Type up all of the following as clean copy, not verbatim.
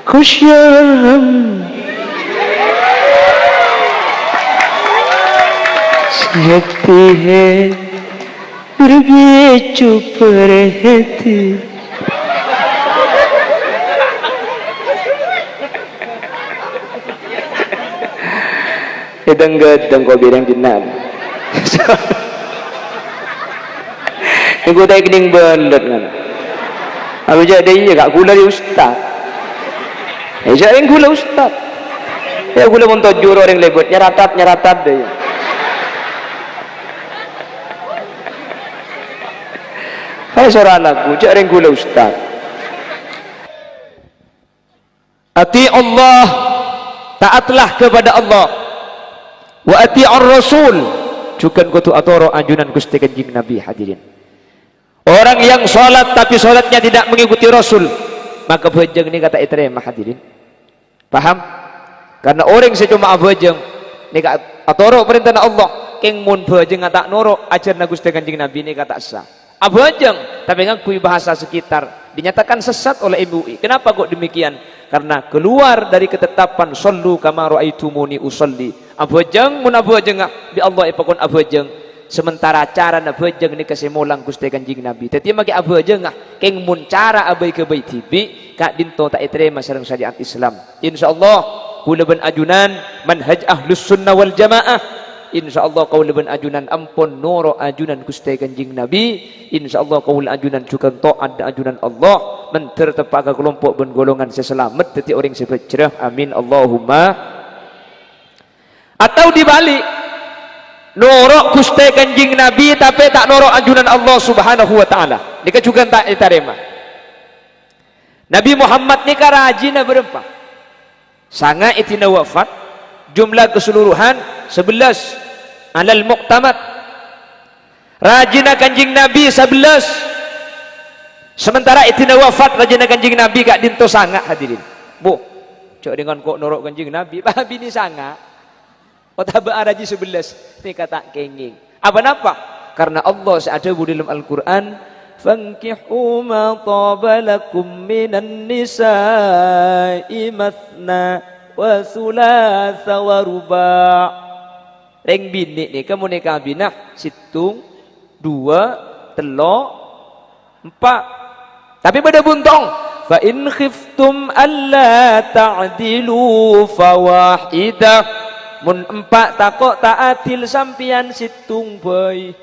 खुशियाँ हम सहती है फिर भी चुप रहती. Gedeng-gedeng kau bilang jenam. Aku tak kening belet kan. Aku jadi iya kak gula di ustaz. Jadi gula ustaz. Ya gula pun tujuh orang lebut nyeratat deh. Hai seorang lagu jadi gula ustaz. Ati Allah, taatlah kepada Allah. Wa ati'ar rasul, cukan kutu atoro ajunan Gusti Kanjeng Nabi. Hadirin, orang yang sholat tapi sholatnya tidak mengikuti Rasul, maka bejeng ini kata iterema. Hadirin paham? Karena orang secuma bejeng ini kata atoro perintah Allah keng mun bejeng tak noro ajarna Gusti Kanjeng Nabi ini kata sah. Abajeng tapi ngakui bahasa sekitar dinyatakan sesat oleh MUI. Kenapa kok demikian? Karena keluar dari ketetapan sallu kama raaitumuni usolli. Abajeng mun abajeng bi Allah ipakon abajeng. Sementara cara abajeng ni kasemulang Gusti Kanjeng Nabi. Teti make abajeng keng mun cara abai ke bait tibi kak dinto tak iterema sareng syariat Islam. Insyaallah kula ben ajunan manhaj ahlus sunnah wal jamaah. InsyaAllah kau leben ajunan ampun noro ajunan Gusti Kanjeng Nabi. InsyaAllah kau ajunan juga taat ajunan Allah mentertepaga kelompok ben golongan seselamat teti orang sebecerah. Amin Allahumma. Atau dibalik noro Gusti Kanjeng Nabi tapi tak noro ajunan Allah subhanahu wa ta'ala. Nika juga tak diterima. Nabi Muhammad ni rajina berapa? Sanga itina wafat. Jumlah keseluruhan 11 alal muqtamad. Rajina Kanjeng Nabi 11. Sementara itina wafat rajina Kanjeng Nabi gak dinto sanga. Hadirin bu cok dengan kok norok Kanjeng Nabi babi ni sanga kota raji 11 ni kata kenging apa napa? Karena Allah seada dalam Al-Quran fankihu ma tabalakum minan nisa'i mathna wa thulatha wa ruba'. Reng bini ni kamu nikah binah situng 2 telok 4. Tapi pada buntong fa in khiftum alla ta'dilu fawahidah. Mun 4 takok taatil sampian situng boy.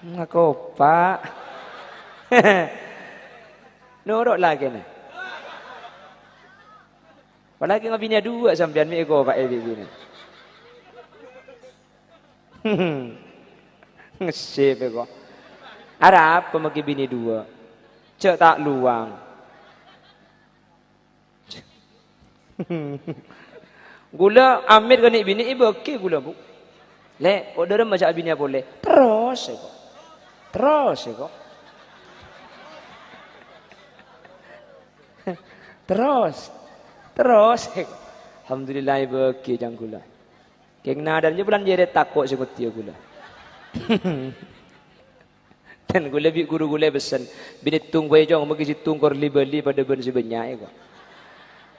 Ngako pak. Norok lagi nih. Apalagi ngabinya 2 sampean mi ego Pak Ebi ini. Ngesip ego. Ada apa maki bini 2? Cek tak luang. Gula Amir kan bini ibu ke gula bu. Le, order macam bini boleh. Terus ego. Terus ego. Terus alhamdulillah beki jang gula keng nadar je bulan jere takut seperti gula. Dan gula bi guru gula besen binitung bae jong magi situng kor libeli pada ben sebanyak ego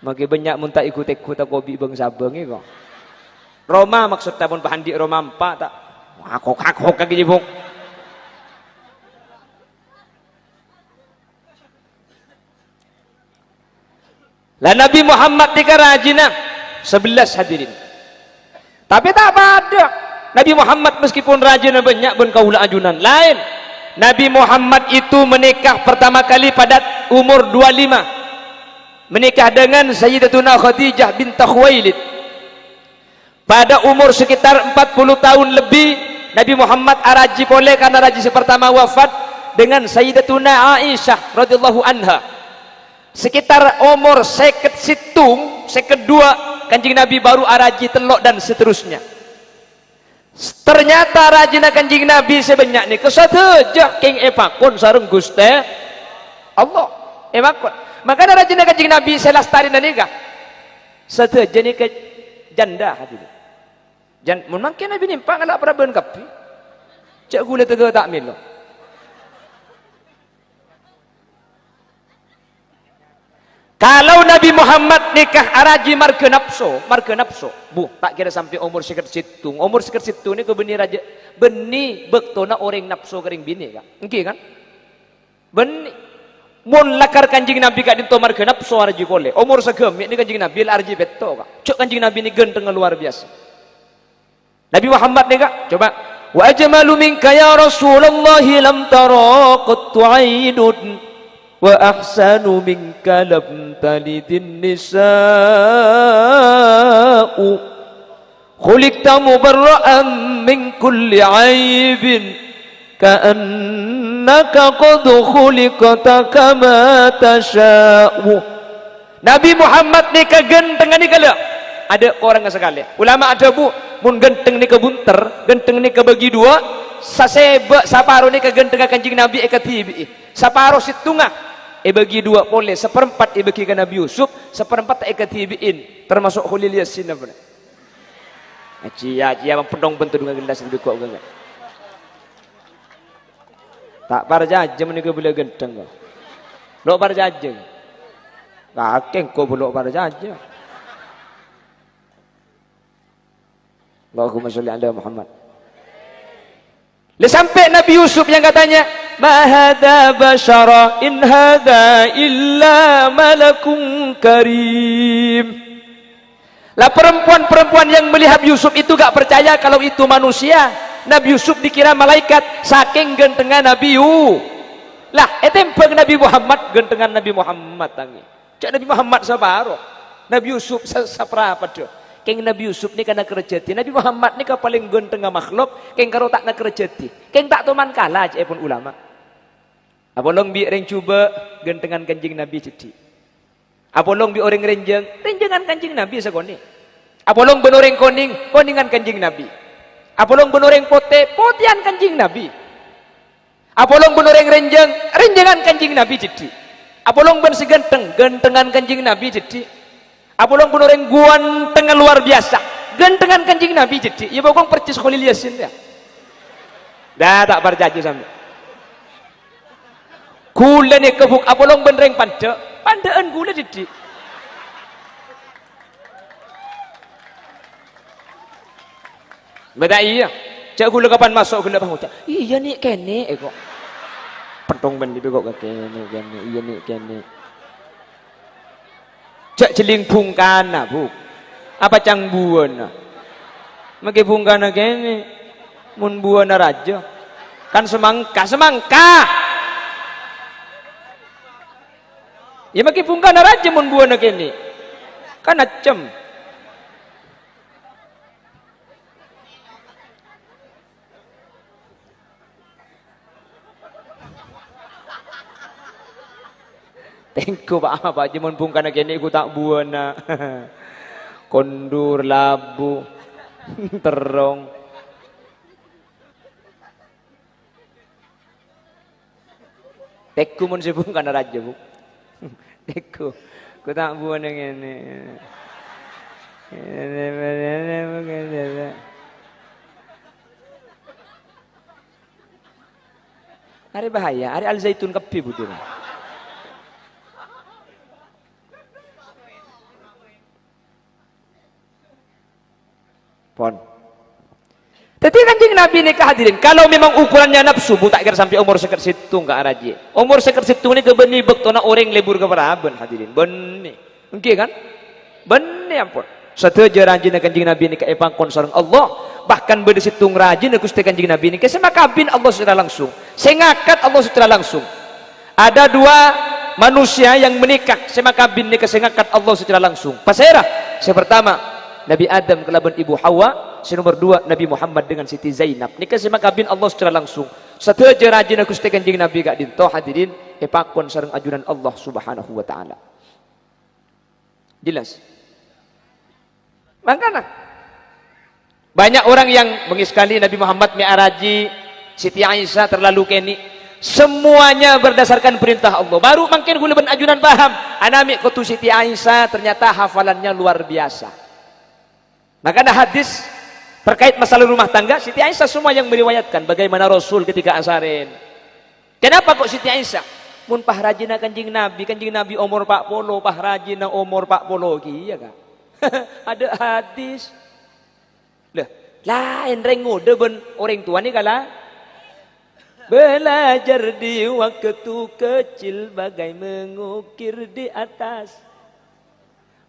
magi banyak mun tak ikut tak kobi bang sabeng ego Roma maksud ta mun pahandi Roma 4 tak akok kaki jibuk. Lah Nabi Muhammad tika rajina 11 hadirin. Tapi tak pada Nabi Muhammad meskipun rajina banyak pun kaula ajunan lain. Nabi Muhammad itu menikah pertama kali pada umur 25. Menikah dengan Sayyidatuna Khadijah bintah Khuwailid. Pada umur sekitar 40 tahun lebih Nabi Muhammad araji boleh karena raji pertama wafat dengan Sayyidatuna Aisyah radhiyallahu anha. Sekitar umur seket situng, seket 2 Kanjeng Nabi baru araji telok dan seterusnya. Ternyata rajina Kanjeng Nabi sebanyak ni kesateja king epakon sareng Gusti Allah. Emakon. Maka rajina Kanjeng Nabi selastari nikah. Sateja ni ke janda hadirin. Mun mangke Nabi nimpa ngalak praben kapi. Cak gula tega tak milo. Kalau Nabi Muhammad nikah araji marga nafsu, bu, tak kira sampai umur sekitar situ ni ke beni raja, beni bektona orang nafsu kering bini kan, engki kan, beni, mun lakar kanjing Nabi kak dinto marga nafsu araji kole, umur segem, ini kanjing Nabi araji beto kan, cok kanjing Nabi ni genteng luar biasa. Nabi Muhammad ni kak, coba, wa ajmalu minka ya Rasulullah lam tara qattu aidun. Wa ahsanu minka lam talidin nisa'u khuliqta mubarra'an min kulli aibin ka'annaka qad khuliqta kama tasha'u. Nabi Muhammad ni kegentengan ni kala ada orang sekali ulama ada bu mun genteng ni kebunter genteng ni kebagi dua sasebe saparo ni kegentengan kanjing Nabi ekatibi saparo situngah bagi dua boleh, seperempat bagi ke Nabi Yusuf, seperempat ikatibiin, termasuk Khulil Yasin apa? Cia pedong bentuk dengan gelas lebih kuat enggak? Tak parjaje menika boleh genteng. Lo parjaje. Kakek kau belok parjaje. Allahumma sholli ala Muhammad. Sampai Nabi Yusuf yang katanya ma hadza basyara in hadza illa malakun karim. Lah perempuan-perempuan yang melihat Yusuf itu gak percaya kalau itu manusia. Nabi Yusuf dikira malaikat saking gentengan Nabi Yu. Lah etempeng Nabi Muhammad gentengan Nabi Muhammad tangi. Cak Nabi Muhammad sabaro. Nabi Yusuf saprapa dia. Keng Nabi Yusuf ni kana kerjati, Nabi Muhammad ni ka paling genteng makhluk, keng karo tak na kerjati, keng tak tuman kalah aja pun ulama. Apolong bi orang cuba gentengan kanjing Nabi jadi. Apolong bi orang renjengan kanjing Nabi segoni. Apolong benoreng koningan kanjing Nabi. Apolong benoreng potian kanjing Nabi. Apolong benoreng renjengan kanjing Nabi jadi. Apolong ben gentengan kanjing Nabi jadi. Apolong pun orang ganteng luar biasa gantengan kanjing Nabi jadi ya bokong percis Khulil Yasin ya dah tak berjanji sampai kula ni kebuk apolong benereng pandaan kula jadi beda iya cak kula kapan masuk kula bangun iya nih kene kok pentong ben dibegok kene iya nih kene cak jeling bungkana bu apa cang buana mage bungkana kene mun buana raja kan semangka ya mage bungkana raja mun buana kene kan acem tengku apa jaman bungkana kene ku tak buana kondur labu terong tekku mun bungkana raja bu tekku ku tak buana ngene hari bahaya hari al zaitun kepi butuh pon. Tapi kanjeng Nabi ni kehadirin. Kalau memang ukurannya nafsu, bu tak kira sampai umur seker situ enggak araji. Umur seker situ ni ke beni bektona orang lebur ke paraben hadirin. Beni. Engke kan? Beni ampun. Setuju rajin kanjeng Nabi ni ke epangkon sareng Allah. Bahkan bede situ rajin Gusti kanjeng Nabi ni ke semakabin Allah secara langsung. Sengakat Allah secara langsung. Ada dua manusia yang menikah semakabin ni ke sengakat Allah secara langsung. Pasera. Yang pertama Nabi Adam kelaban Ibu Hawa, si nomor dua Nabi Muhammad dengan Siti Zainab. Nikah sama kabin Allah secara langsung. Satu aja rajin aku setekan jeng Nabi gak dinto hadirin epakon sareng ajunan Allah Subhanahu wa taala. Jelas. Makanya banyak orang yang mengiskali Nabi Muhammad mi'araji, Siti Aisyah terlalu keni. Semuanya berdasarkan perintah Allah. Baru makin gula ajunan paham. Anami kutu Siti Aisyah ternyata hafalannya luar biasa. Maka ada hadis terkait masalah rumah tangga Siti Aisyah semua yang meriwayatkan bagaimana Rasul ketika asarin. Kenapa kok Siti Aisyah? Mun pahrajina kanjing Nabi umur 40, pahrajina umur 40 ki ya kak. Ada hadis. Lah, lain rengo deben orang tua ni kala. Belajar di waktu kecil bagai mengukir di atas.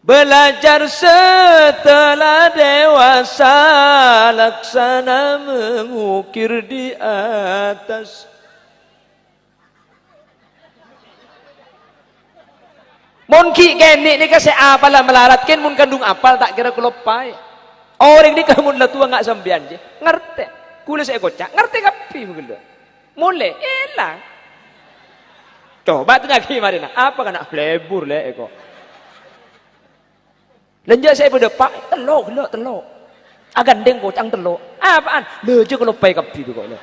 Belajar setelah dewasa laksana mengukir di atas. Mun ki kene ni kasi apal lah melaratkan mun kandung apal tak kira kulopai. Orang ni kamu lah tua ngak sambian je. Ngerti. Kula saya kocak. Ngerti kapi mungkin. Mulai elang. Coba tanya ki marina. Apa kena lebur le eko. Lenja saya pada pak telok. Agandeng kocang telok. Apaan? Le je kulopai kapi tu kok le.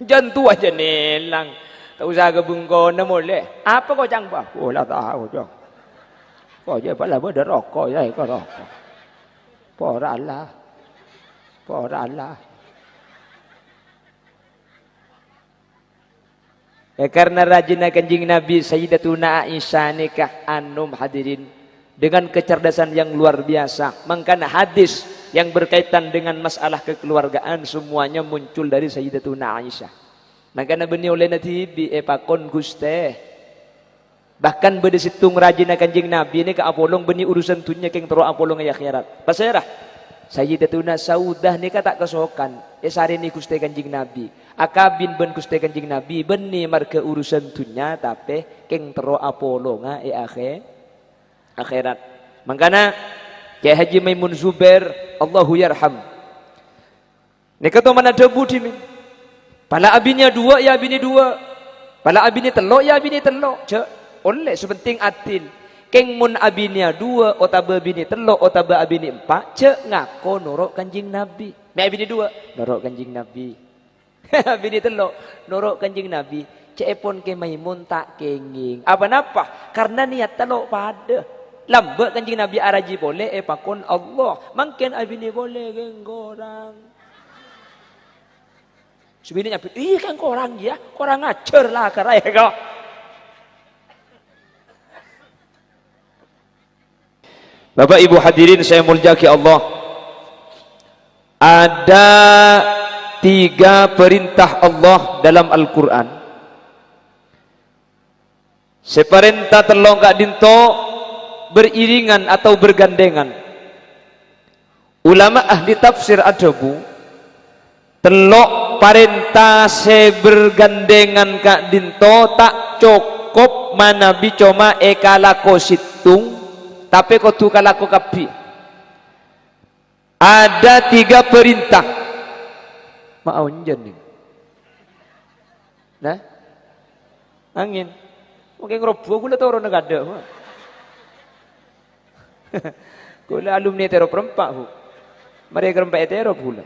Jantu aja nelang. Tak usah kebungkau nak boleh. Apa kau cang bah? Oh lah tahu cang. Kau je pala ber rokok ya kau rokok. Poralah. Karena rajin kanjing Nabi Sayyidatuna Aisyah nikah anum hadirin dengan kecerdasan yang luar biasa. Makanya hadis yang berkaitan dengan masalah kekeluargaan semuanya muncul dari Sayyidatuna Aisyah. Makanya beni oleh nanti pakon guste. Bahkan berde situng rajin kanjing Nabi ni ke apolong beni urusan tunya keng tero apolong ya akhirat. Pasirah. Sayyidatuna Saudah ni tak kesokan. Sari ni guste kanjing Nabi. Akabin ben guste kanjing Nabi beni marke urusan tunya tapi keng tero apolong akhirat. Makanya Kyai Haji Maimun Zubair Allahu yarham. Ni kata mana debu di min. Pala abinya 2 ya abini 2. Pala abini telok ya abini telok. Cek. Oleh sepenting atil. Keng mun abinya 2 otaba abini telok otaba abini 4. Cek ngako norok kanjing Nabi. Me abini 2 norok kanjing Nabi. Abini telok norok kanjing Nabi. Cek epon ke Maimun tak kenging. Apa napa? Karena niat telok pada. Lambat kanjing Nabi araji boleh pakon Allah. Mungkin abini boleh geng orang. Sebenarnya kan korang ya, korang ngajar lah karai kau. Bapak Ibu hadirin saya muliakan Allah. Ada 3 perintah Allah dalam Al-Quran. Seperintah telong kak dinto beriringan atau bergandengan. Ulama ahli tafsir adabu telok parenta se bergandengan kak dinto tak cukup mana bicoma ekalako situng tapi kotu kalako kapi. Ada 3 perintah. Mau jen nih. Nah, angin. Mungkin ngeroboh gula tau orang negada. Gula alumni tero perempat bu. Mereka perempat tero pula.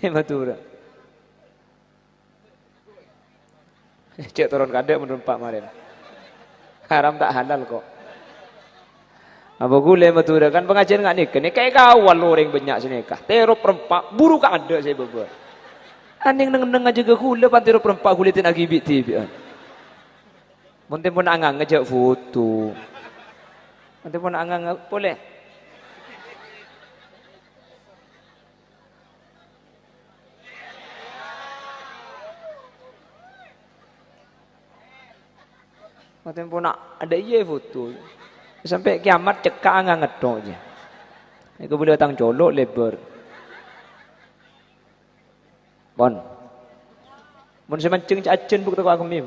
Matura. Cek turun kadek menurut Pak Marin. Haram tak halal kok. Apa gule matura kan pengajian enggak nikah. Ni kayak kawal orang banyak senikah. Tero perempat buru ka ada saya beber. Aning neng aja ke gule pan tero perempat gule tin agi biti bi. Mun pun angang ngejak foto. Mun pun angang boleh. Matem pun ada iya foto. Sampai kiamat cekak angang ngetok je. Aku boleh datang colok lebar. Bon. Mun semancing cacen buk aku mi.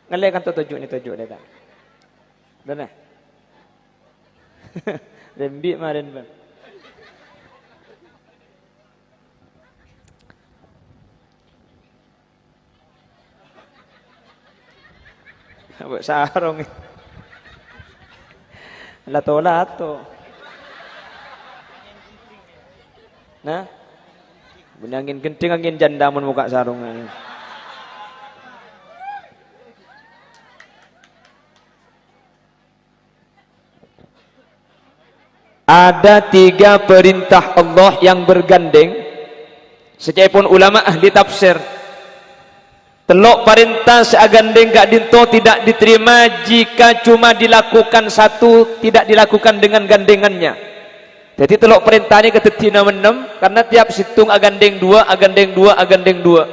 Ngalai kan tujuk ni tujuk dah. Dah nah. Rembi marin ban. Buat sarung. Lato-lato. Nah. Bunyi angin genting angin janda mun muka sarung. Ada 3 perintah Allah yang bergandeng Secepun ulama ahli tafsir telok perintah seagandeng gak dinto tidak diterima jika cuma dilakukan satu, tidak dilakukan dengan gandengannya. Jadi telok perintahnya ketetina menem karena tiap situng agandeng dua, agandeng dua, agandeng dua.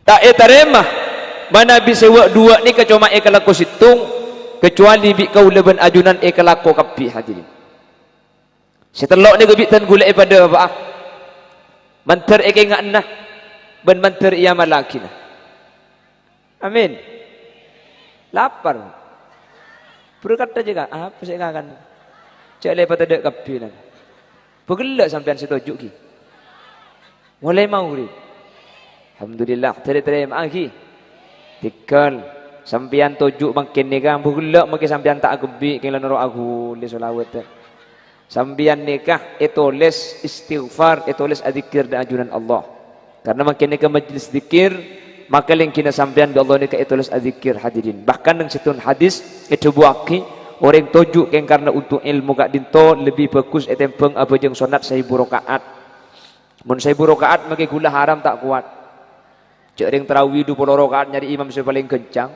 Tak terima mana bisa buat dua ni kecuma ekalaku situng kecuali bi kau leben ajunan ekalaku kapi hadirin. Setelok ni kebitan gula pada apa? Mantar eke ngaknah ben mantar ia malakina. Amin. Lapar. Berkata juga, apa saya akan cak lepas tak kapi nan. Bergelak sampean setuju ki. Mulai mau ni. Alhamdulillah terima lagi. Tikal sampean tujuk makin ni kan bergelak makin sampean tak gebi kena nurut aku li solawat. Sambian nikah itulis istighfar, itulis adzikir dan ajunan Allah. Karena makin nikah majlis zikir, maka yang kena sambian bi Allah nikah itulis adzikir hadirin. Bahkan yang situn hadis itu buaki orang tuju yang karena untuk ilmu gak dinto lebih bagus etempeng apa jeung sunat 1000 rakaat. Mun 1000 rakaat make gula haram tak kuat. Cek ring tarawih 20 rakaat nyari imam paling kencang.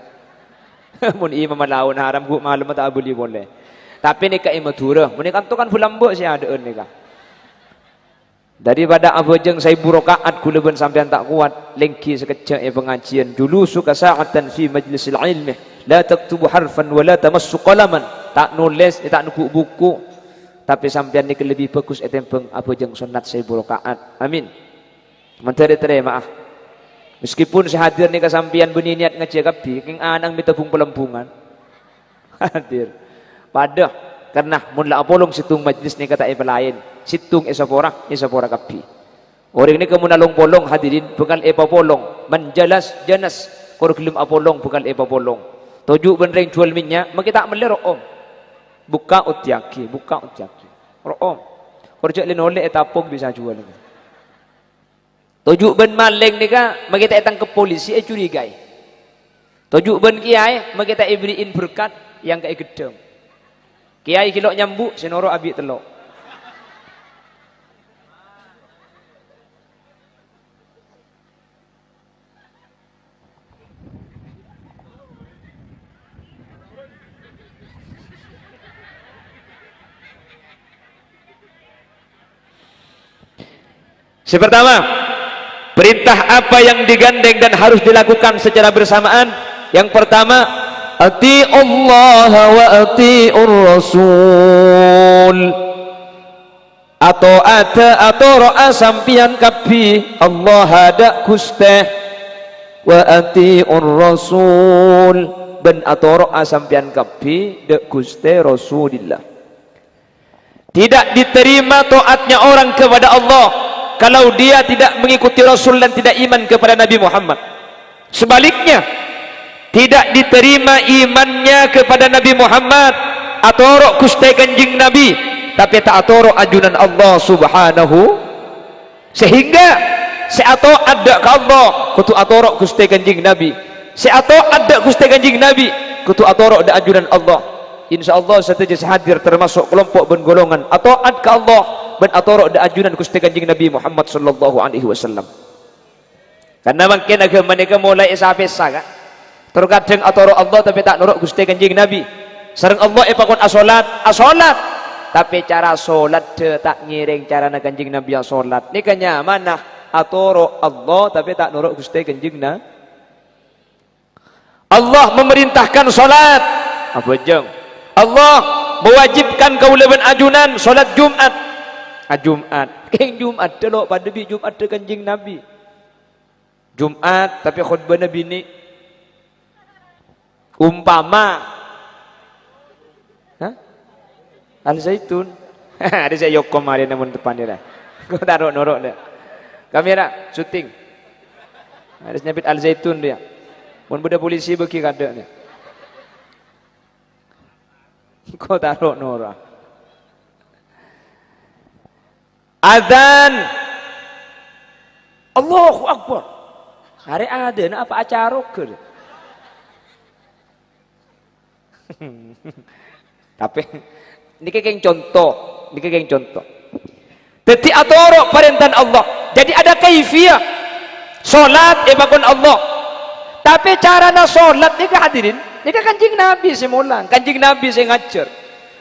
Mun imam lawan haram gua malam tak boleh. Tapi nikah imatura, menikah tu kan bulan buk sih ada nikah. Daripada abajeng 1000 rakaat kula ben sampean tak kuat, lengki sekejap pengajian. Dulu suka sa'atan fi majlisil ilmi, la taktubu harfan wa la tamassu qalaman. Tak nulis, tak nuku buku. Tapi sampean nikah lebih bagus etempeng abajeng sunat 1000 rakaat. Amin. Menteri terima. Meskipun saya hadir nikah sampean beni niat ngaji kapi, king anang mitabung pelembungan. Hadir. Pada karena mula apolong situng majlis ni kata lain situng esapora kapi orang ni kemun along polong hadirin bekal polong menjalas janas kor gelem apolong bekal polong tuju benreng jual minyak maki tak melero om buka utiaki om kerja linole etapong bisa jual tuju ben maling ni ka maki tak datang ke polisi curigai tuju ben kiai maki tak iberiin berkat yang kayak gedeng. Kiai kilok nyambuk, senoro abi telok. Pertama, perintah apa yang digandeng dan harus dilakukan secara bersamaan? Yang pertama, ati Allah wa ati'ur Rasul. Atau ro'a sampian kapi Allah ada kusteh wa ati'ur Rasul ben atau ro'a sampian kapi de kusteh Rasulillah. Tidak diterima taatnya orang kepada Allah kalau dia tidak mengikuti Rasul dan tidak iman kepada Nabi Muhammad. Sebaliknya, tidak diterima imannya kepada Nabi Muhammad atorok kustai kanjing Nabi tapi tak atorok ajunan Allah subhanahu sehingga seato ada ke Allah kutu atorok kustai kanjing Nabi seato ada kustai kanjing Nabi kutu atorok da ajunan Allah. InsyaAllah setuju hadir termasuk kelompok ben golongan ataat ke Allah ben atorok da ajunan kustai kanjing Nabi Muhammad sallallahu alaihi wasallam. Karena makin agama mereka mulai esa-pesa kan terkadang atau Allah tapi tak nurut Gusti Kanjeng Nabi. Sareng Allah epakon asolat tapi cara solat tak ngiring cara na Kanjeng Nabi asolat. Ni kanya mana atau Allah tapi tak nurut Gusti Kanjeng Nabi. Allah memerintahkan solat apa jeng? Allah mewajibkan kaulaban ajunan solat Jumat. Jumat. Keng Jumat delok pada bi Jumat de Kanjeng Nabi. Jumat tapi khutbah Nabi ni umpama Al-Zaitun ada saya yok kemarin namun depan dia kau taruh norok dia kamera syuting ada nyabit Al-Zaitun dia mun budak polisi beki kada dia kau taruh norok azan Allahu Akbar hari ada nak apa acara ke tapi ini kayak contoh. Teti atoro perintah Allah Jadi ada kaifiyah. Solat ibakun Allah. Tapi cara na solat ni hadirin, ni kanjing Nabi simulan, kanjing Nabi saya ngajar.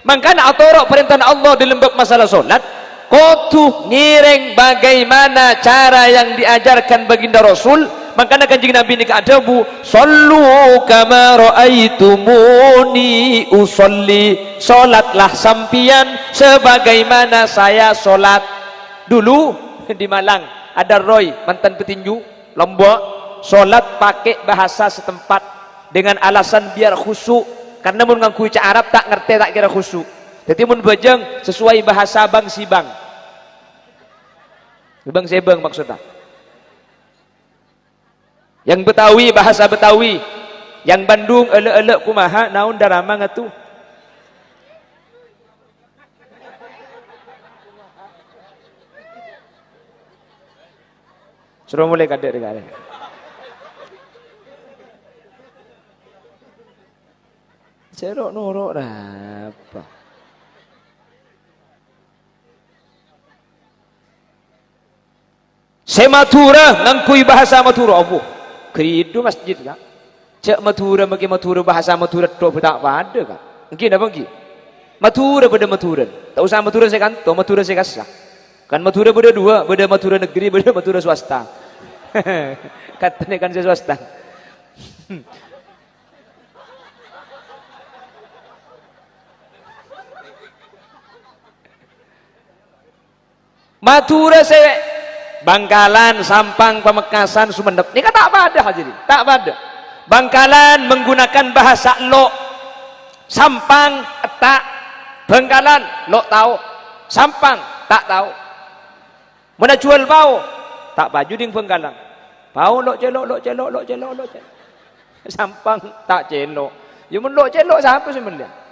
Makanya atorok perintah Allah dalam bab masalah solat, kotu ngireng bagaimana cara yang diajarkan baginda Rasul. Makanya kanjing Nabi ni keadabu, sallu kama ra'aitumuni usolli, solatlah sampian sebagaimana saya solat. Dulu di Malang ada Roy mantan petinju Lombok, solat pakai bahasa setempat dengan alasan biar khusyuk, karena mun ngaku cak Arab tak ngerti tak kira khusyuk. Jadi mun bejeng sesuai bahasa bang sibang, bang sebeng maksudnya. Yang Betawi bahasa Betawi, yang Bandung elek-elek kumaha naon darama ngatu. Suruh mulai kadek dekat. Cerok norok apa? Sematura ngangkui bahasa Matura apa? Kridu masjid kan? Cak Matura bagi Matura bahasa Matura tok tak ada kan? Mungkin apa mungkin? Matura pada Matura. Tak usah Matura saya kantor, Matura saya kasah. Kan Matura beda dua, beda Matura negeri, beda Matura swasta. Katanya kan saya swasta. Matura saya Bangkalan, Sampang, Pamekasan, Sumenep. Ini kan tak ada hadirin, tak ada. Bangkalan menggunakan bahasa lo, Sampang tak, Bangkalan lo tahu, Sampang tak tahu. Mana jual bau, tak baju ding Bangkalan. Bau lo celok, lo celok, lo celok, lo celok. Sampang tak celok. Ya mun lo celok siapa sih melihat?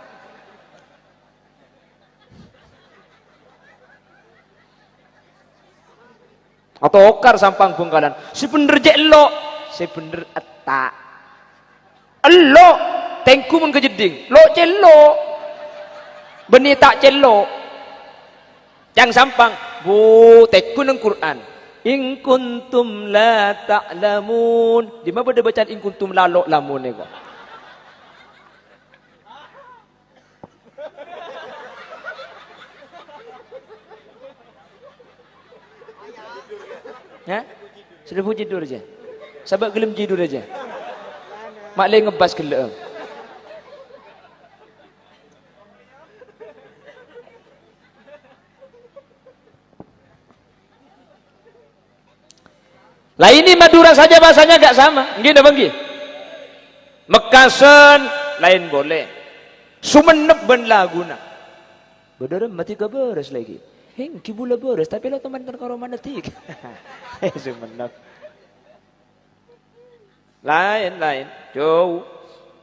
Atau okar Sampang Bangkalan. Si bener jelok, si bener etak. Elo, tengku mun kejeding. Lo celok. Beni tak celok. Yang Sampang, bu tengku nang Quran. In kuntum la ta'lamun. Di mana pada bacaan in kuntum la lo lamun ni kok. Ya? Sudah puji tidur aja. Sahabat gelem tidur aja. Mak leh ngebas gelem. Lah ini Madura saja bahasanya agak sama. Nggih napa nggih? Mekasen lain boleh. Sumenep ben laguna. Bedere mati keberes lagi. Hing kibula beres tapi lo teman karo manetik. Sumenep. Lain jauh.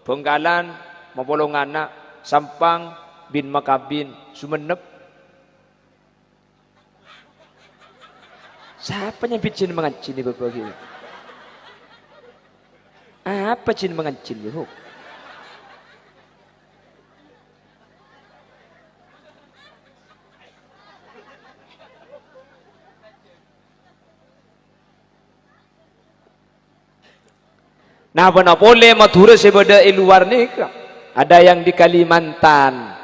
Bangkalan, Mapolongana, Sampang, Bin Makabin, Sumenep. Siapa yang bikin mengancin ni bapak gitu? Apa cin mengancin ni? Nah, mana boleh Madura sebeda di luar ni ke? Ada yang di Kalimantan,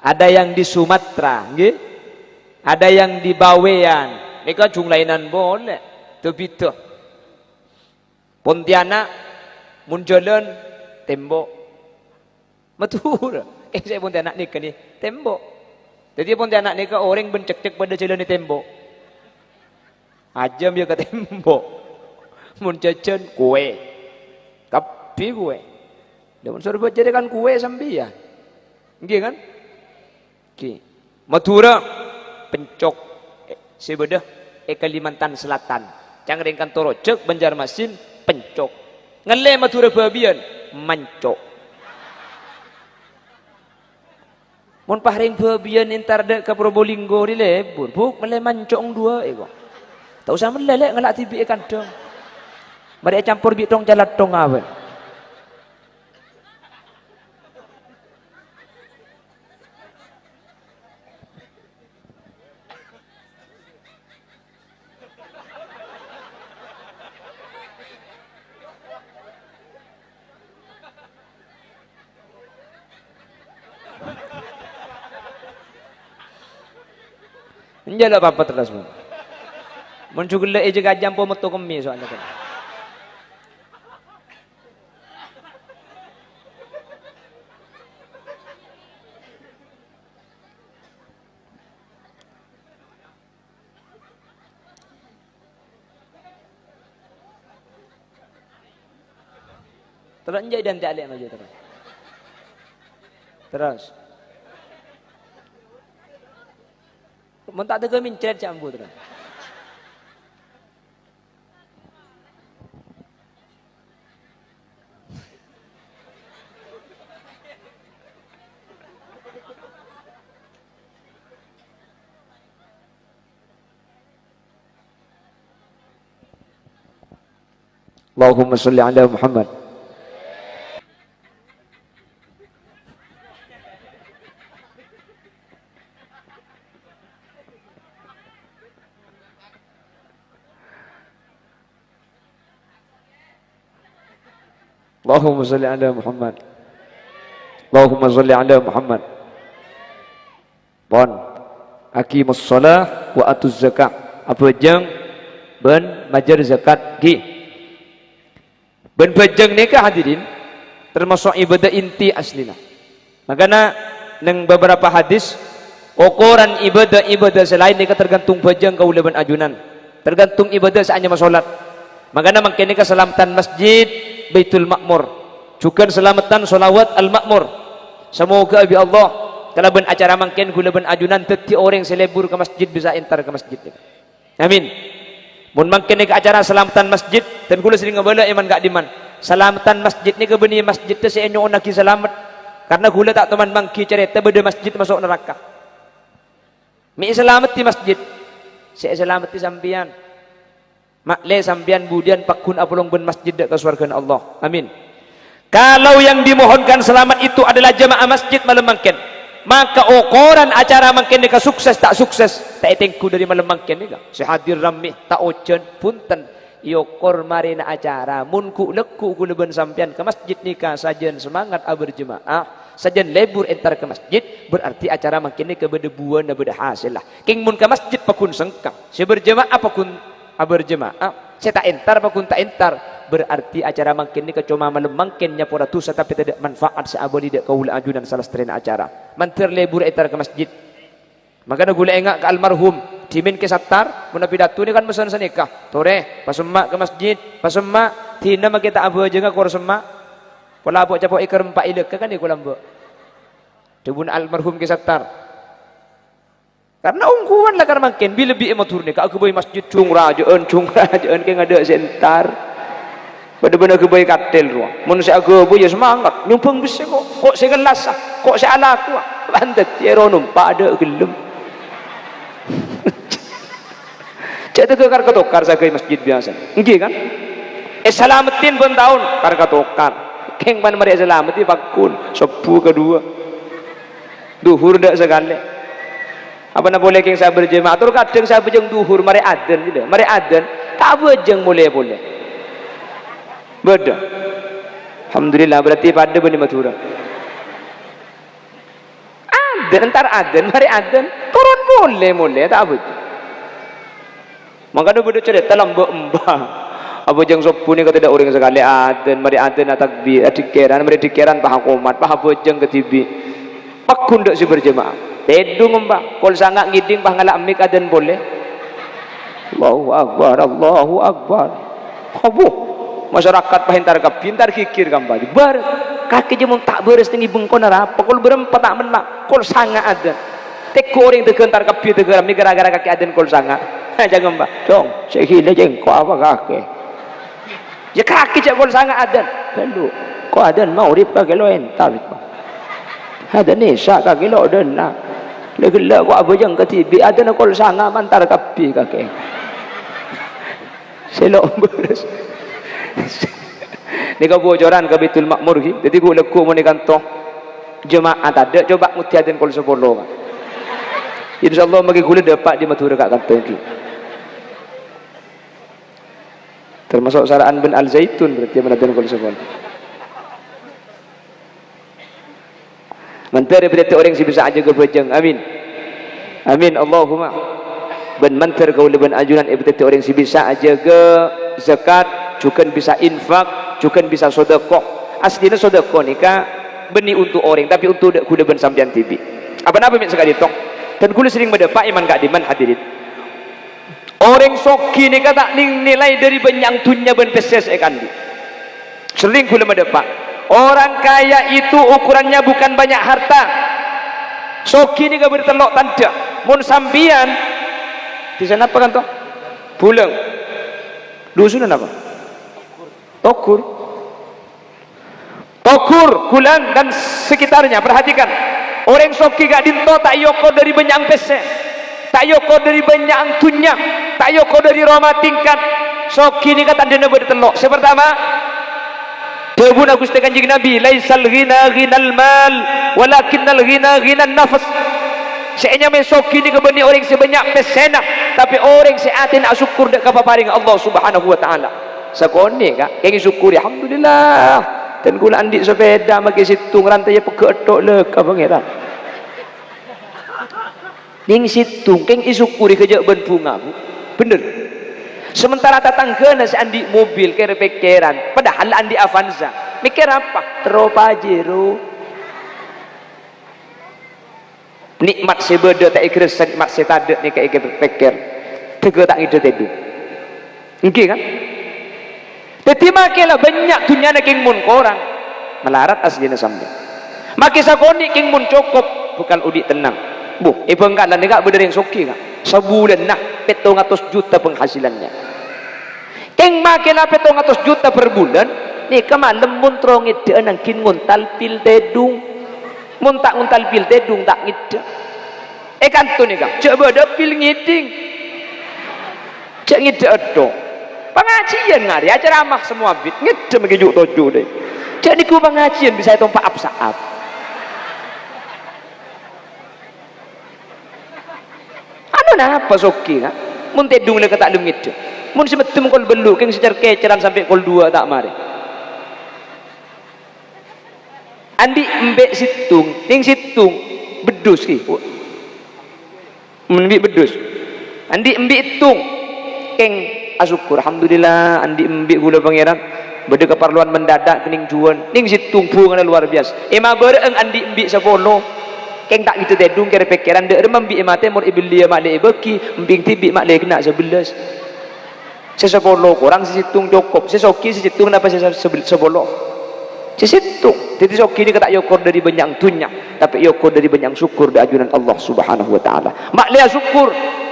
ada yang di Sumatera, nggih? Ada yang di Bawean. Ni kan jumlahinan boleh. Tebito. Pontianak, Munjalan, tembok. Madura. Saya Pontianak ni kan ni tembok. Jadi Pontianak ni kan orang bencek-cek pada jalan ni tembok. Ajam dia ke tembok. Munjalan kue. Tapi kue. Dia pun suruh jadikan kue sambil ya. Nggih kan? Oke. Madura pencok sebedah Kalimantan Selatan. Cangring Kantoro cek Banjarmasin pencok. Ngele Madura babian mancok. Mun pahring babian entar dek ke Probolinggo di lebur. Buk mele mancok dua ego. Tak usah melelek ngelak tibi kandang. Mari campur bitong jalat tong awe. Enjala apa terus mo. Mun jugule eje gajam po metu kemi soalnya kan. Terus enjay dan tak maju terus. Terus. Mun tak ada mincret cambu terus. Allahumma salli ala Muhammad. Allahumma salli ala Muhammad. Allahumma salli ala Muhammad. Pon aqimus shalah wa atuz zakat. Apa jeng ben majar zakat gi. Ben bajang ni ka hadirin termasuk ibadah inti aslina. Makanya nang beberapa hadis ukuran ibadah-ibadah selain ni tergantung bajang kaula ben ajunan. Tergantung ibadah saanya masolat. Makanya mangkene ka selamatan masjid Baitul Ma'mur. Juga selamatan solawat Al-Ma'mur. Semoga abi Allah kalau ben acara mangken gula ben ajunan teti orang selebur ke masjid bisa entar ke masjid. Amin. Mun mangken ke acara selamatan masjid dan gula sering ngebala iman gak diman. Selamatan masjid ni ke beni masjid teh seenyo naki selamat. Karena gula tak teman mangki cerita beda masjid masuk neraka. Mi selamat di masjid. Saya selamat di sambian. Makle sambian budian pakun apulong ben masjid ke surga Allah. Amin. Kalau yang dimohonkan selamat itu adalah jemaah masjid malam mangken, maka ukuran acara mangken nika sukses tak sukses tak etengku dari malam mangken nika. Si hadir ramih tak ojen punten yokor marina acara munku leku ku leben sampian ke masjid nika sajen semangat berjemaah sajen lebur entar ke masjid berarti acara mangken nika beda buan beda hasil lah. King mun ke masjid pakun sengkang si berjemaah pakun berjemaah saya tak entar pakun tak entar berarti acara mangkin ni cuma malam mangkinnya pura tusa tapi tidak manfaat seabadi dak kaula ajunan salah seterina acara mantir lebur etar ke masjid makanya gula engak ke almarhum dimin ke satar mun pidato ni kan mesan sanikah tore pasemak ke masjid pasemak tina makita abu aja ngak kor semak pola abok capok iker empat ilek kan ni kula mbok debun almarhum ke satar karena ungkuan lah karena makin bila bi ematur ni aku boy masjid cung rajaan ke ngada sentar benar-benar ke boy katel ruang mun saya aku boy semangat nyumpang bisa kok saya gelas kok saya ala aku bantet ya numpak ada gelem cak teu kar ketokar sagai masjid biasa nggih kan selamatin pun tahun kar ketokar keng pan mari selamati pakun sepu kedua duhur dak sekali apa nak boleh keng saya berjemaah tur kadang saya bejeng duhur mari adzan gitu mari adzan tak bejeng boleh beda alhamdulillah berarti pada bani matura adzan entar adzan mari adzan turun boleh tak bejeng makanya beda cerita lambak mbah apa jeng sopu ni kata ada orang sekali adzan mari adzan takbir dikeran mari dikeran paha komat paha bejeng ketibi pakun dak si berjemaah tedung mbak kol sangat ngiding bah ngalak mik adan boleh Allahu Akbar abu masyarakat pahintar ka pintar kikir kambali bar kaki jemung tak beres tinggi bengkon apa kol berempat tak menak kol sangat adan teko orang tegentar ka pi tegeram ni gara-gara kaki adan kol sangat jangan mbak dong saya hile jengko apa kaki ya kaki cak kol sangat adan lalu kok adan mau rip kaki lo entar ada nisa kaki lo dan nak legela ko abo jang katibi ada na kol sanga mantar kapi kake selo beres ni ka bocoran ke Baitul Ma'mur ki dadi go leku mo ni kanto jemaah ada coba mutiaden kol sepolo insyaallah magi gule dapat di matur kak kanto ki termasuk saraan bin Al Zaitun berarti menaden kol sepolo menteri berarti orang si bisa aja gebejeng amin amin Allahumma ben mantar kau leben ajunan betul orang si bisa aja ke zakat, juga bisa infak, juga bisa sedekah. Aslinya sedekah nikah beni untuk orang, tapi untuk kuda ben sampean tibi. Apa-apa min sekali tong. Dan kuda sering berdepak iman gak diman hadirin. Orang soki nikah tak nilai dari banyak tunya ben peses ekandi. Sering kuda berdepak. Orang kaya itu ukurannya bukan banyak harta. Soki nikah bertelok tanda. Mun sambian di sana apa kan toh? Pulang. Dusun apa? Tokur. Tokur, Kulan dan sekitarnya. Perhatikan. Orang soki gak dinto tak yoko dari banyak pesen. Tak yoko dari banyak tunya. Tak yoko dari roma tingkat. Soki nikah tanda bertelok. Sepertama, Dawuh Gusti Kanjeng Nabi, laisal ghina ghinal mal, walakinnal ghina ghinan nafas. Seenya mesoki ni kebeni orang sebanyak pesena, tapi orang seati nak syukur dak kapaparing Allah Subhanahu wa taala. Sakone kak, kengi syukuri alhamdulillah. Dan kula andi sepeda make situng rantai pegetok le ka pangeran. Ning situng keng isyukuri kerja ben bunga, Bu. Bener. Sementara tatangkeuna si andi mobil kere pekeran, padahal andi Avanza. Mikir apa? Tero Pajero. Nikmat sebeda tak ikhlas, nikmat setade ni kayak peker. Tege tak ide tedu. Nggih kan? Dadi makelah banyak dunyana king mun korang melarat aslina sampe. Make sakoni king mun cukup bukan udik tenang. Bu, bengkalan nek berdering soki kan. Sebulan nah 700 juta penghasilannya. Keng makelah 700 juta per bulan, ni kemalem mun tro ngide nang kin nguntal pil tedung. Mun tak nguntal pil tedung tak ngide. Kan tu ni kan. Cek beda pil ngiding. Cek ngide edo. Pengajian ngari aja ramah semua bit. Ngide megijuk tojo deh. Cek niku pengajian bisa itu pak absaab. Anu napa soki kan? Mun tedung le tak lem ngide. Mun semetem kol belu keng sejar keceran sampai kol 2 tak mari. Andi embek situng, ning situng bedus ki. Embek bedus. Andi embek itung. Keng asyukur alhamdulillah andi embek gula pangeran. Bede keperluan mendadak kening juan. Ning situng bunga luar biasa. Ema bereeng andi embek sapono. Keng tak gitu tedung kere pekeran de rembi emate mur iblia mak le beki, embing tibi mak le kena 11. Sesepolo kurang sesitung cukup, sesoki sesitung apa sesepolo sesitung. Jadi soki ini kata yokor dari banyak dunya, tapi yokor dari banyak syukur di ajunan Allah Subhanahu wa taala. Maklia syukur.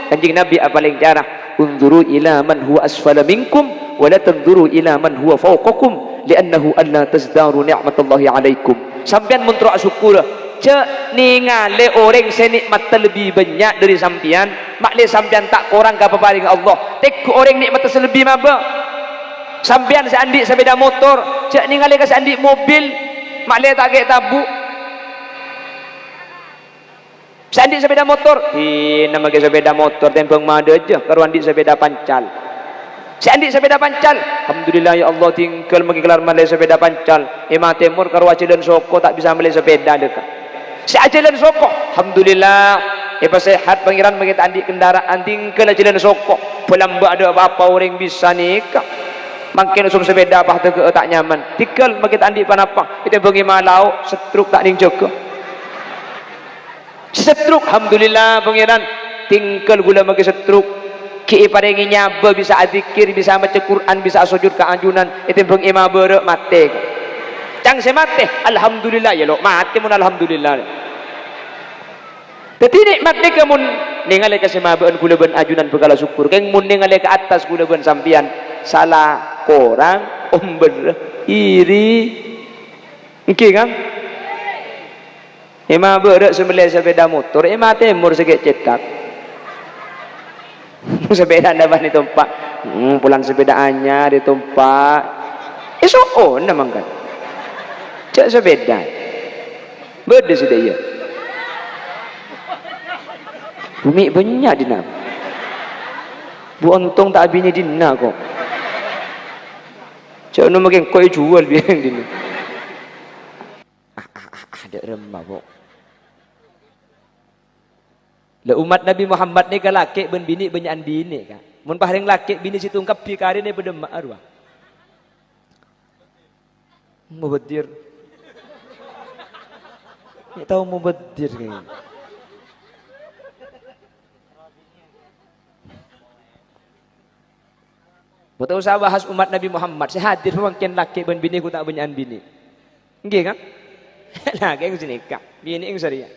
Kanjeng Nabi paling jarah, unzuru ila man huwa asfala minkum wa la tanzuru ila man huwa fawqakum li'annahu alla tazdaru ni'matallahi alaikum. Sampean mun tro syukur cek ningale orang senikmat lebih banyak dari sampean, makle sampean tak kurang ka paparing Allah. Tek orang nikmat selebih maba. Sampean seandik sepeda motor, cek ningale ka seandik mobil, makle tak kek tabu. Seandik sepeda motor, nama ke sepeda motor tempeng mada aja, karo andik sepeda pancal. Seandik sepeda pancal, alhamdulillah ya Allah tinggal magi kelar male sepeda pancal. Emang temur karo acilan soko tak bisa male sepeda dekat. Seajalan soko, alhamdulillah. Pas sehat pangeran bagi andi kendaraan tinggal ajalan soko. Pelamba ada apa-apa orang bisa nikah. Makin usum sepeda apa tak nyaman. Tinggal bagi andi panapa. Kita bagi malau setruk tak ning jaga. Setruk alhamdulillah pangeran tinggal gula bagi setruk. Ki paringi nyaba bisa adzikir, bisa maca Quran, bisa sujud ke anjunan. Itu bagi imam berek mate. Cang se mate alhamdulillah ya lo mate mun alhamdulillah. Dadi nikmat ni kamun ningali ka semabeun kula ben ajunan begala syukur keng mun ningali ke atas kula ben sampian salah korang omber iri iki kan ema beurek sembelih sepeda motor ema temur segek cetak sepeda dapat ditumpak pulang sepeda anyar ditumpak esok on namang kan cek sepeda beda sudah ya bumi banyak dina bu untung tak bini dina kok cek nu makin koi jual biang dina ada remah kok Le umat Nabi Muhammad ni ka laki ben bini benyan bini ka. Mun paring laki bini situ ungkap pi kari ni bedemak arwah. Mubadir. Ni tahu mubadir ni. Betul usah bahas umat Nabi Muhammad. Saya hadir mungkin laki ben bini ku tak benyan bini. Nggih kan? Nah, kayak sini kak. Bini ing saria.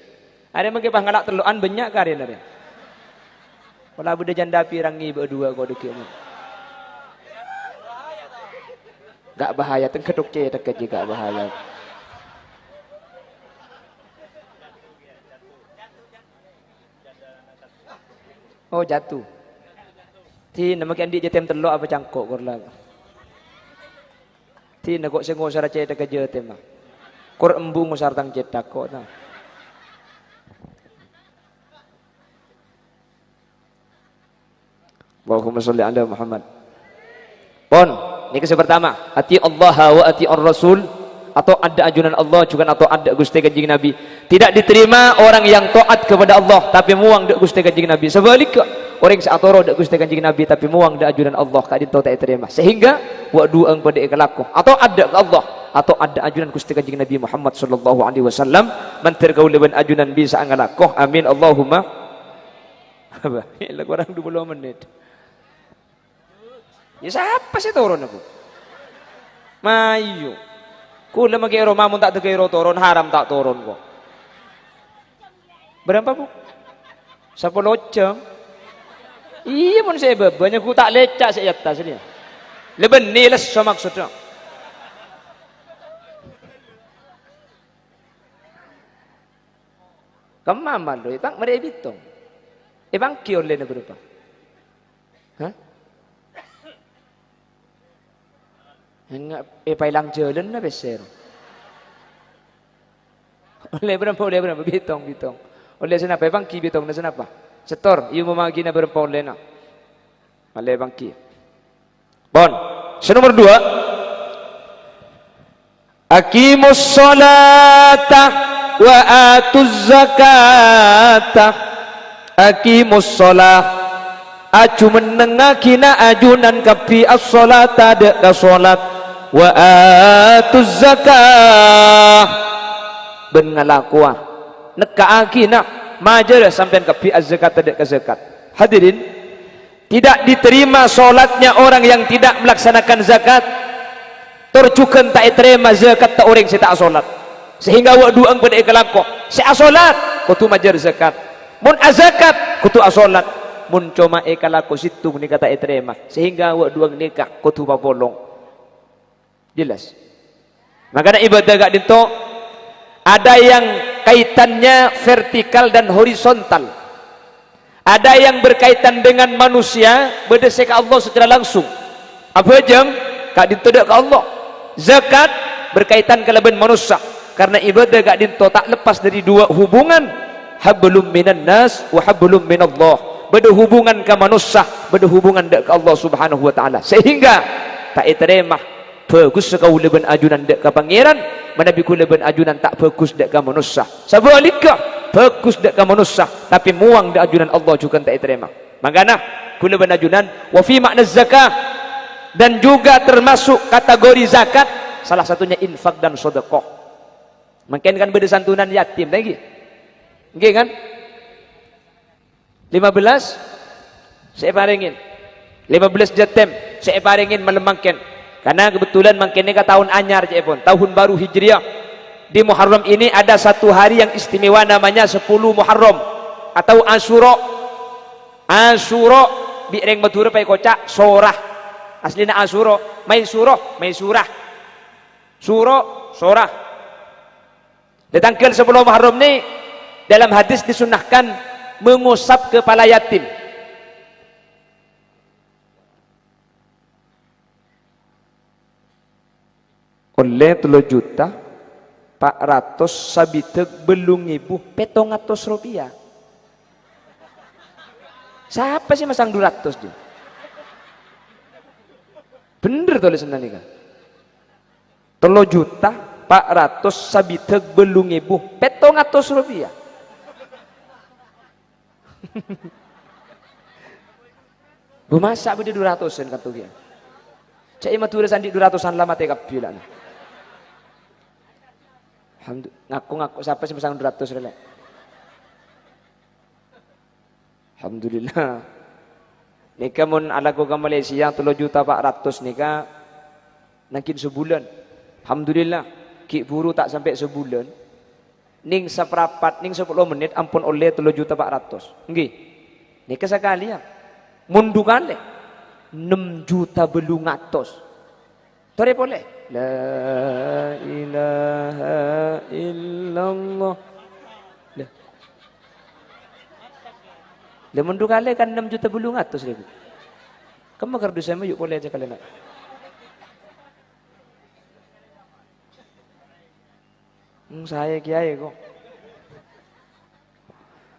Ada mungkin pangalak teluan banyak kari nare. Kalau bude janda pirangi berdua kau deket ni. Gak bahaya tengkeduk je dekat je gak bahaya. Oh jatuh. Ti nama kan dia jetem telok apa cangkok korla. Ti nak kok sengo sara cedek ke jetem. Kor embung sar tang cedak kok nah. Allahumma sholli ala Muhammad. Pon, ini kisah pertama. Ati Allah wa ati ar-Rasul, atau ada ajunan Allah juga atau ada Gusti Kanjeng Nabi. Tidak diterima orang yang taat kepada Allah tapi muang dak Gusti Kanjeng Nabi. Sebaliknya, orang seatoro dak Gusti Kanjeng Nabi tapi muang dak ajunan Allah kadin tau tak terima. Sehingga wa duang pada ikalaku atau ada ke Allah atau ada ajunan Gusti Kanjeng Nabi Muhammad sallallahu alaihi wasallam mantir kau leban ajunan bisa angalakoh. Amin Allahumma. Apa? Lagu orang 20 menit. Ya siapa sih turun aku? Mayu. Kula magiro mamun tak tegiro turun haram tak turun kok. Berapa bu? 10 jam. Iya mun saya banyak ku tak lecak saya atas ni. Leben nilas so maksudnya. Kemaman loh, bang mereka bitung. Bang kion lena berapa? Hah? Enggak, pailang jalan na beser. Oleh berapa bitong. Oleh senapa bang ki bitong na senapa? Setor, iyo memagi na berapa oleh na. Oleh bang ki. Bon, nomor 2. Aqimus salata wa atuz zakata. Aqimus salah. Aju menengakina ajunan kapi as-salata dek ka salat. Wa atuz zakah ben ngalakuah nekaakina majar sampean ke az-zakat tidak ke zakat. Hadirin, tidak diterima solatnya orang yang tidak melaksanakan zakat. Tercukan tak terima zakat tak orang saya tak solat. Sehingga wa duang pada ikalakoh saya solat kutu majar zakat. Mun azakat kutu asolat. Mun cuma ikalakoh situ ni kata terima. Sehingga wa duang nikah kutu papolong. Jelas. Makanya ibadah gak dito ada yang kaitannya vertikal dan horizontal. Ada yang berkaitan dengan manusia berdasarkan Allah secara langsung. Apa jam? Gak dito dak ke Allah. Zakat berkaitan ke leban manusia. Karena ibadah gak dito tak lepas dari dua hubungan. Hablum minan nas wa hablum minallah. Berhubungan ke manusia, berhubungan dak ke Allah Subhanahu wa taala. Sehingga tak terima bagus sekau leban ajunan dek ke pangeran, menabi ku leban ajunan tak bagus dek ke manusia. Sebaliknya bagus dek ke manusia tapi muang dek ajunan Allah juga tak terima. Makanya ku leban ajunan wa fi makna zakah, dan juga termasuk kategori zakat salah satunya infak dan sedekah. Mungkin kan beda santunan yatim lagi. Nggih kan? 15 saya paringin. 15 jatem saya paringin melemangkan. Karena kebetulan mungkin ini tahun anyar pun, tahun baru Hijriah. Di Muharram ini ada satu hari yang istimewa namanya 10 Muharram atau Asyura. Asyura bireng Madura pai kocak sorah. Aslina Asyura, mai surah. Suro, sorah. Di tanggal 10 Muharram ini dalam hadis disunahkan mengusap kepala yatim. Oleh 3.400.000 sabiteg belung ibu 700 rupiah. Siapa sih masang 200 dia? Bener tulisan ini kan? 3.400.000 sabiteg belung ibu 700 rupiah. Bemasak beda 200-an kata dia. Cak ima tu sandi 200-an lama teh kapi lah. Ngaku siapa sih pasang 200 relek. Alhamdulillah. Nika mun ala ko ka Malaysia 3 juta 400 nika nakin sebulan. Alhamdulillah. Ki buru tak sampai sebulan. Ning seperapat ning 10 menit ampun oleh 3 juta 400. Nggih. Nika sekali ya. Mundu kali 6 juta belum ngatos. Tore boleh. La ilaha illallah. Lah mundu kali kan 6 juta belum ngatos ribu. Kamu kerja sama yuk boleh aja kalian. Saya kiai kok.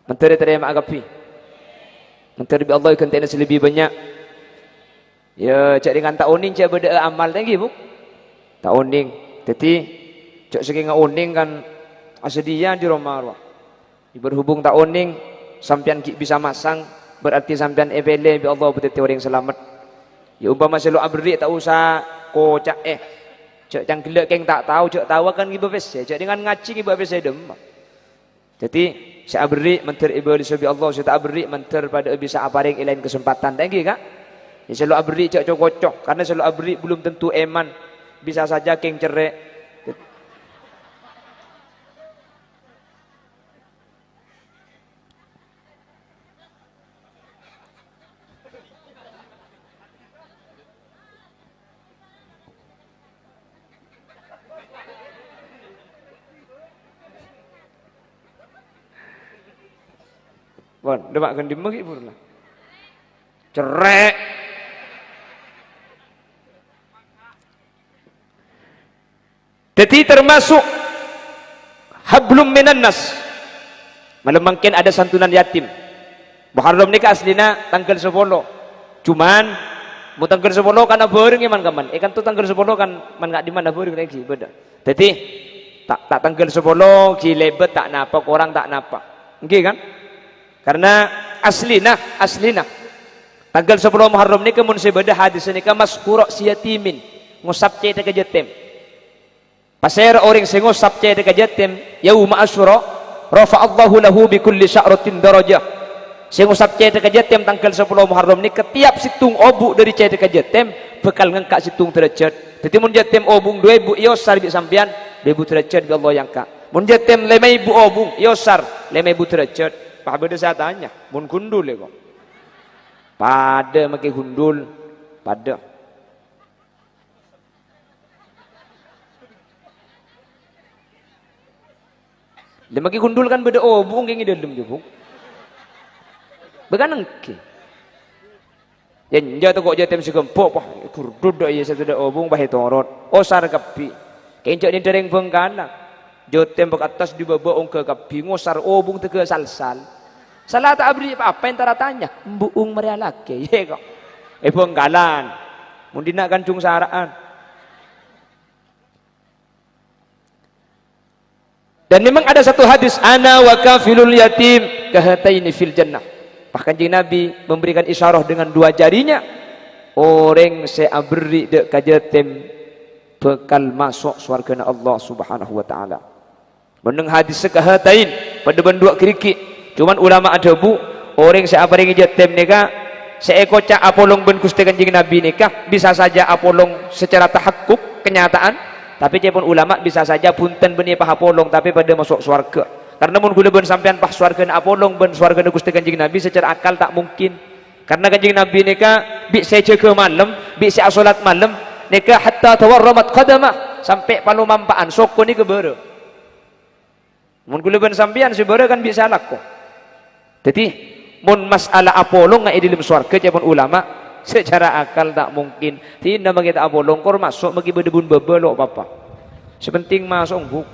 Menteri terima agapi. Menteri Allah ikan tenas lebih banyak. Ya, cak dengan tak oning cak beda amal lagi bu. Tak oning. Jadi cak segi oning kan asedia di Romaro. Berhubung tak oning sampian bisa masang berarti sampian ebele bi Allah betul orang selamat. Ya umpama selo abri tak usah kocak cak yang gelek keng tak tahu cak tahu kan giba bes cak dengan ngaci giba bes dem. Jadi saya beri menteri ibu disobi Allah saya tak beri menteri pada bisa aparing ilain kesempatan lagi kak. Ya selalu abri cak cocok karena selalu abri belum tentu eman bisa saja keng cerai. Bon, demak kan dimegi purna. Cerek. Jadi termasuk hablum minan nas. Malam mungkin ada santunan yatim. Muharram ni aslina tanggal 10. Cuman mu tanggal 10 kana beureng iman kaman. Kan tu tanggal 10 kan man ngak di mana beureng lagi beda. Jadi tak tanggal 10 ki lebet tak napa orang tak napa. Nggih kan? Karena aslina tanggal 10 Muharram ni kemun sebeda hadis ni ka maskura si yatimin ngusap cete ke jatim. Pasir orang sing ngusap cete ke jatim yauma asyura rafa Allahu lahu bi kulli sya'ratin darajah. Sing ngusap cete ke jatim tanggal 10 Muharram ni ketiap situng obu dari cete ke jatim bekal ngangkat situng derajat. Dadi mun jatim obung 2000 yosar bi sampean 2000 derajat bi Allah yang ka. Mun jatim 5000 obung yosar 5000 derajat. Pak beda saya tanya, mun gundul ya kok. Pada make gundul, pada. Dia make gundul kan beda obung kenging dalam jebuk. Beganang ke. Yen jatuh kok jatem segempok pah kurdud ya satu dak obung bahe torot. Osar kapi. Kencok ni dereng bengkana. Jotem bak atas di bawah ke kapi ngosar obung tege salsal. Salah tak abri apa yang tara tanya mbuung merealake ye kok. Benggalan. Mun dina kancung saraan. Dan memang ada satu hadis ana wa kafilul yatim kahataini fil jannah. Bahkan Kanjeng Nabi memberikan isyarah dengan 2 jarinya. Orang saya beri dek kajatem bekal masuk surga Allah Subhanahu wa taala. Meneng hadis sekahatain pada bendua keriki. Cuman ulama ada bu orang saya paringi jatem nika seekocak apolong ben Gusti Kanjeng Nabi nikah bisa saja apolong secara tahakkuk kenyataan tapi cepun ulama bisa saja punten beni pah apolong tapi pada masuk surga. Karena mun kula ben sampean pah surga apolong ben surga Gusti Kanjeng Nabi secara akal tak mungkin. Karena Kanjeng Nabi nikah bi saya jaga malam, bi saya salat malam nikah hatta tawarramat qadamah sampai palu mampaan soko ni kebere. Mun kula ben sampean sebere kan bisa laku. Jadi mun masalah apolong ngai di dalam surga cepun ulama secara akal tak mungkin. Tidak bagi tak apolong kor masuk bagi berdebun bebelok apa. Sepenting masuk buk.